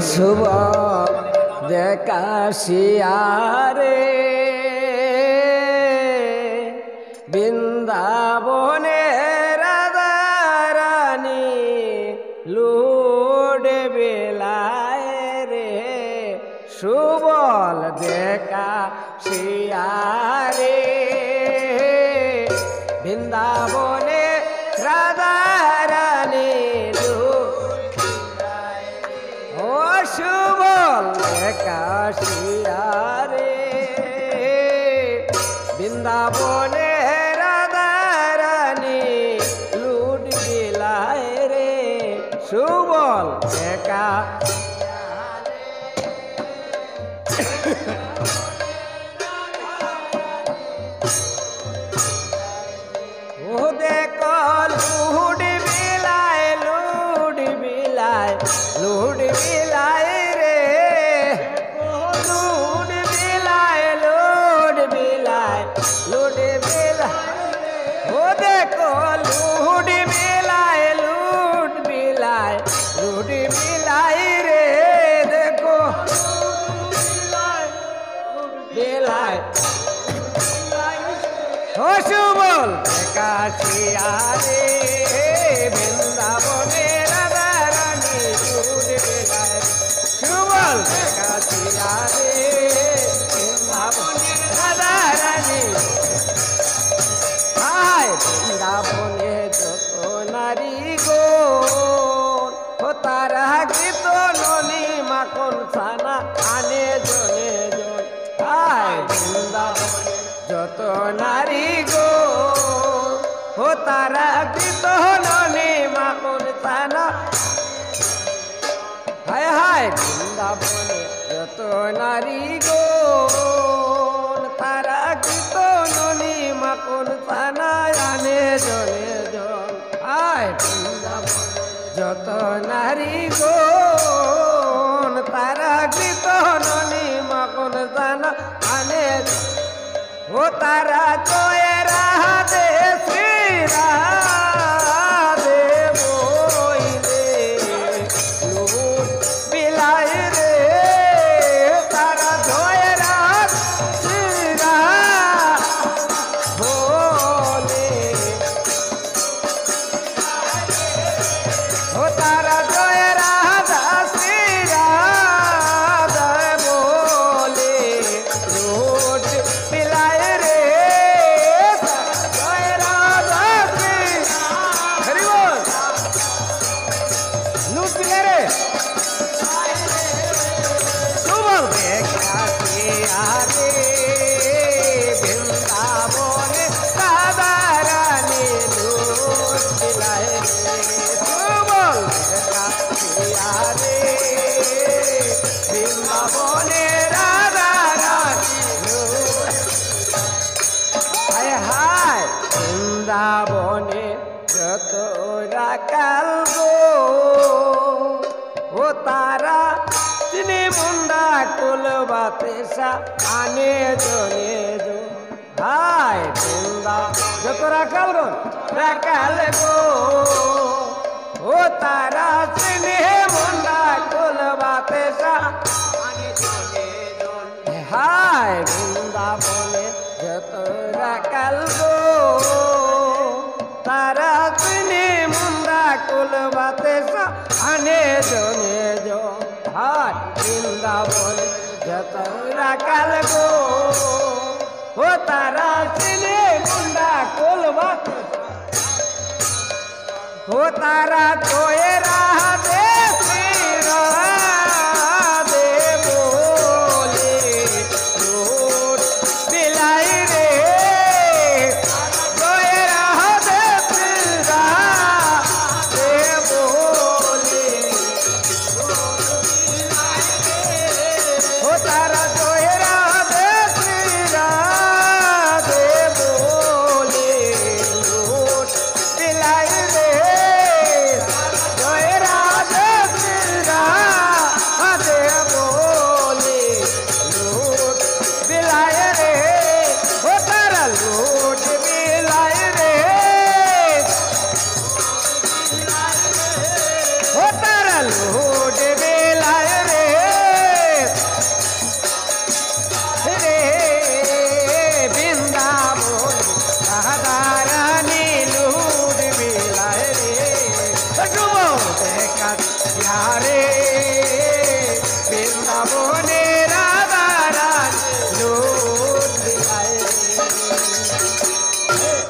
শুভ দেখাশিয়ারে বৃন্দাবনে রাধারানী লুডে বেলায় রে সুবল দেখাশিয়ারে বৃন্দাবনে রাধারানী সুবল দেখাশিয়ারে বৃন্দাবনে রাধারানী লুট বিলায় রে সুবল দেখা ও দেখো লুট বিলায় লুট বিলায় লুট বিলায় রে লুট বিলায় লুট বিলায় লুট বিলায় ও দেখো লুট বিলায় লুট বিলায় লুট বিলায় রে দেখো বিলায় ও সুবল দেখাশিয়ারে বৃন্দাবনে রাধারানী লুট বিলায় সুবল দেখাশিয়ারে বৃন্দাবনে রাধারানী হায় বৃন্দাবনে যত নারী গো ও তারা গীত ননি মাখন ছানা আনে জনে জন হায় বৃন্দাবনে যত নারী গো ও তারা গীত ননি মাখন ছানা হায় হায় বৃন্দাবনে যত নারী গো তারা কৃত ননি মাখন ছানা আনে জনে জন হায় বৃন্দাবনে যত নারী গো তারা কৃত ননি মাখন ছানা আনে ও তারা জয় রাধে শ্রী রাধে বইলে লুট বিলায় রে তারা জয় রাধে শ্রী রাধে বলে ও তারা জয় রাধা শ্রী রাধে বলে লুট বিলায় রে জয় রাধা শ্রী হরি বল লুট বিলায় রে সুবল দেখাশিয়ারে বৃন্দাবনে রাধারানী লুট বিলায় রে সুবল দেখাশিয়ারে বৃন্দাবনে রাধারানী লুট হায় হায় বৃন্দাবনে যত রাকাল গো ও তারা তিনি মুন্ডা কুলবাতেশা আনে জনে জন হায় বৃন্দা যত রাকাল গো রাকাল গো ও তারা তিনি মুন্ডা কুলবাতেশা আনে জনে জন হায় বৃন্দাবনে যত রাকাল গো তারা তিনি মুন্ডা কুলবাতেশা আনে জনে জন হায় বৃন্দাবনে যত রাকাল গো ও তারা তিনি মুন্ডা কুলবাতেশা ও তারা জয়ের